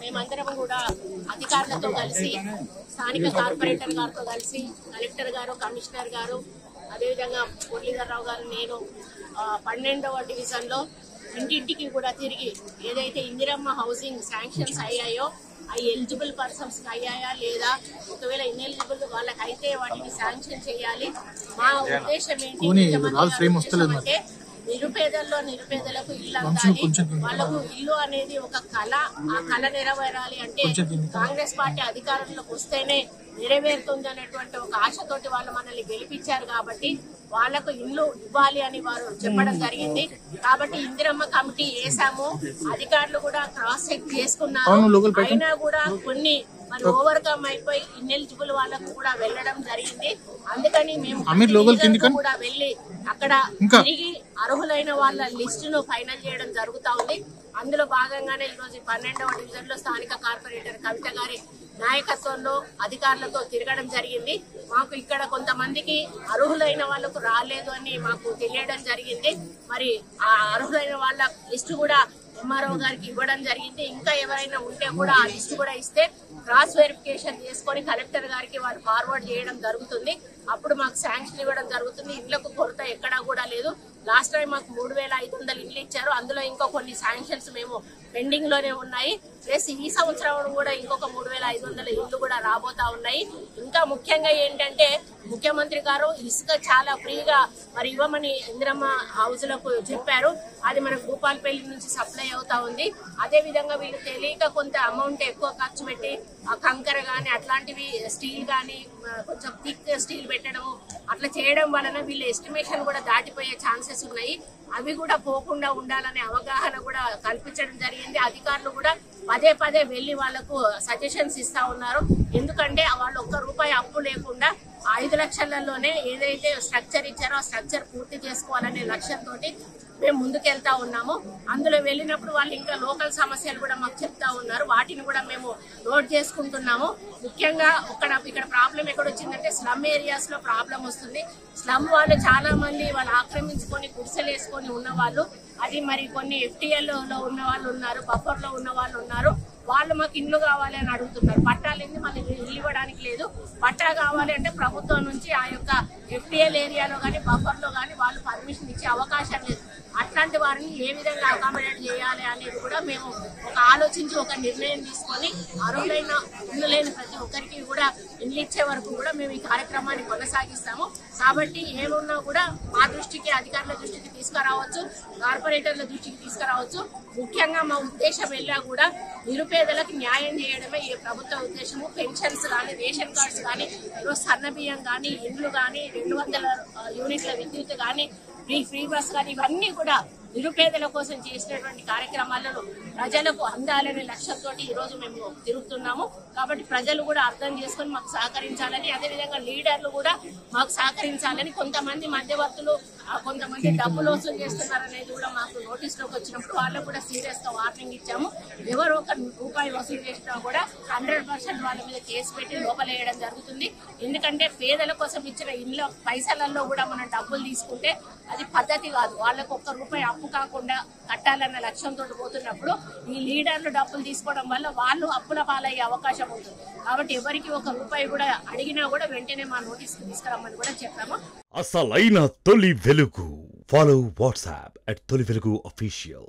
మేమందరం కూడా అధికారులతో కలిసి స్థానిక కార్పొరేటర్ గారితో కలిసి కలెక్టర్ గారు, కమిషనర్ గారు, అదేవిధంగా మురళీధరరావు గారు, నేను 12వ డివిజన్లో ఇంటింటికి కూడా తిరిగి ఏదైతే ఇందిరమ్మ హౌసింగ్ శాంక్షన్స్ అయ్యాయో అవి ఎలిజిబుల్ పర్సన్స్ అయ్యాయా లేదా, ఒకవేళ ఇన్ఎలిజిబుల్ వాళ్ళకైతే వాటిని శాంక్షన్ చేయాలి. మా ఉద్దేశం ఏంటి, నిరుపేదలకు ఇల్లు అందాలి, వాళ్ళకు ఇల్లు అనేది ఒక కళ, ఆ కళ నెరవేరాలి అంటే కాంగ్రెస్ పార్టీ అధికారంలోకి వస్తేనే నెరవేరుతుంది అనేటువంటి ఒక ఆశతోటి వాళ్ళు మనల్ని గెలిపించారు కాబట్టి వాళ్లకు ఇల్లు ఇవ్వాలి అని వారు చెప్పడం జరిగింది. కాబట్టి ఇందిరమ్మ కమిటీ వేసాము, అధికారులు కూడా క్రాస్ చెక్ చేసుకున్నారు. అయినా కూడా కొన్ని మరి ఓవర్కమ్ అయిపోయి ఇన్ఎలిజిబుల్ వాళ్ళకు కూడా వెళ్ళడం జరిగింది. అందుకని మేము కూడా వెళ్లి అక్కడ తిరిగి అర్హులైన వాళ్ళ లిస్టును ఫైనల్ చేయడం జరుగుతా ఉంది. అందులో భాగంగానే ఈ రోజు 12వ డివిజన్ లో స్థానిక కార్పొరేటర్ కవిత గారి నాయకత్వంలో అధికారులతో తిరగడం జరిగింది. మాకు ఇక్కడ కొంతమందికి అర్హులైన వాళ్లకు రాలేదు అని మాకు తెలియడం జరిగింది. మరి ఆ అర్హులైన వాళ్ళ లిస్టు కూడా ఎంఆర్ఓ గారికి ఇవ్వడం జరిగింది. ఇంకా ఎవరైనా ఉంటే కూడా ఆ లిస్టు కూడా ఇస్తే క్రాస్ వెరిఫికేషన్ చేసుకొని కలెక్టర్ గారికి వాళ్ళు ఫార్వర్డ్ చేయడం జరుగుతుంది. అప్పుడు మాకు శాంక్షన్ ఇవ్వడం జరుగుతుంది. ఇళ్లకు కొరత ఎక్కడా కూడా లేదు. లాస్ట్ టైం మాకు 3500 ఇళ్లు ఇచ్చారు. అందులో ఇంకో కొన్ని శాంక్షన్స్ మేము పెండింగ్ లోనే ఉన్నాయి. ప్లస్ ఈ సంవత్సరం కూడా ఇంకొక 3500 ఇళ్లు కూడా రాబోతా ఉన్నాయి. ఇంకా ముఖ్యంగా ఏంటంటే ముఖ్యమంత్రి గారు ఇసుక చాలా ఫ్రీగా మరి ఇవ్వమని ఇందిరమ్మ హౌస్ లకు చెప్పారు. అది మన భూపాలపల్లి నుంచి సప్లై అవుతా ఉంది. అదే విధంగా వీళ్ళు తెలియక కొంత అమౌంట్ ఎక్కువ ఖర్చు పెట్టి ఆ కంకర గాని అట్లాంటివి స్టీల్ గాని కొంచెం థిక్ స్టీల్ పెట్టడము అట్లా చేయడం వలన వీళ్ళ ఎస్టిమేషన్ కూడా దాటిపోయే ఛాన్సెస్ ఉన్నాయి. అవి కూడా పోకుండా ఉండాలనే అవగాహన కూడా కల్పించడం జరిగింది. అధికారులు కూడా పదే వెళ్లి వాళ్లకు సజెషన్స్ ఇస్తా ఉన్నారు. ఎందుకంటే వాళ్ళు ₹1 అప్పు లేకుండా 5 లక్షలలోనే ఏదైతే స్ట్రక్చర్ ఇచ్చారో ఆ స్ట్రక్చర్ పూర్తి చేసుకోవాలనే లక్ష్యంతో మేము ముందుకెళ్తా ఉన్నాము. అందులో వెళ్ళినప్పుడు వాళ్ళు ఇంకా లోకల్ సమస్యలు కూడా మాకు చెప్తా ఉన్నారు. వాటిని కూడా మేము నోట్ చేసుకుంటున్నాము. ముఖ్యంగా ఇక్కడ ప్రాబ్లం ఎక్కడ వచ్చిందంటే స్లమ్ ఏరియాస్ లో ప్రాబ్లం వస్తుంది. స్లమ్ వాళ్ళు చాలా మంది వాళ్ళు ఆక్రమించుకొని గుడిసెలు వేసుకొని ఉన్న వాళ్ళు, అది మరి కొన్ని FTL లో ఉన్న వాళ్ళు ఉన్నారు, బఫర్ లో ఉన్న వాళ్ళు ఉన్నారు. వాళ్ళు మాకు ఇల్లు కావాలి అని అడుగుతున్నారు. పట్టాలేంది మళ్ళీ ఇల్లు ఇవ్వడానికి లేదు. పట్టా కావాలి అంటే ప్రభుత్వం నుంచి ఆ యొక్క FTL ఏరియాలో కానీ బఫర్ లో కానీ వాళ్ళు పర్మిషన్ ఇచ్చే అవకాశం లేదు. అట్లాంటి వారిని ఏ విధంగా అకామిడేట్ చేయాలి అనేది కూడా మేము ఆలోచించి ఒక నిర్ణయం తీసుకొని అర్హులైన ఇల్లు లేని ప్రతి ఒక్కరికి కూడా ఇల్లు ఇచ్చే వరకు కూడా మేము ఈ కార్యక్రమాన్ని కొనసాగిస్తాము. కాబట్టి ఏమున్నా కూడా మా దృష్టికి, అధికారుల దృష్టికి తీసుకురావచ్చు, కార్పొరేటర్ల దృష్టికి తీసుకురావచ్చు. ముఖ్యంగా మా ఉద్దేశం వెళ్ళా కూడా నిరుపేదలకు న్యాయం చేయడమే ఈ ప్రభుత్వ ఉద్దేశము. పెన్షన్స్ కానీ, రేషన్ కార్డ్స్ కానీ, సన్న బియ్యం కానీ, ఇండ్లు కానీ, 200 యూనిట్ల విద్యుత్ కానీ, ఫ్రీ బస్ కానీ, ఇవన్నీ కూడా నిరుపేదల కోసం చేసినటువంటి కార్యక్రమాలను ప్రజలకు అందాలనే లక్ష్యంతో ఈ రోజు మేము తిరుగుతున్నాము. కాబట్టి ప్రజలు కూడా అర్థం చేసుకుని మాకు సహకరించాలని, అదేవిధంగా లీడర్లు కూడా మాకు సహకరించాలని, కొంతమంది మధ్యవర్తులు కొంతమంది డబ్బులు వసూలు చేస్తున్నారనేది కూడా మాకు నోటీస్ లోకి వచ్చినప్పుడు వాళ్ళకు కూడా సీరియస్ గా వార్నింగ్ ఇచ్చాము. ఎవరు ₹1 వసూలు చేసినా కూడా 100% వాళ్ళ మీద కేసు పెట్టి లోపలేయడం జరుగుతుంది. ఎందుకంటే పేదల కోసం ఇచ్చిన ఇళ్ళ పైసలలో కూడా మనం డబ్బులు తీసుకుంటే అది పద్ధతి కాదు. వాళ్ళకు ₹1 అప్పు కాకుండా కట్టాలన్న లక్ష్యంతో పోతున్నప్పుడు ఈ లీడర్లు డబ్బులు తీసుకోవడం వల్ల వాళ్ళు అప్పుల పాలయ్యే అవకాశం ఉంటుంది. కాబట్టి ఎవరికి ₹1 కూడా అడిగినా కూడా వెంటనే మా నోటీస్ తీసుకురమ్మని కూడా చెప్పాము. అసలైన తొలి వెలుగు. ఫాలో వాట్సాప్ @తొలి వెలుగు official.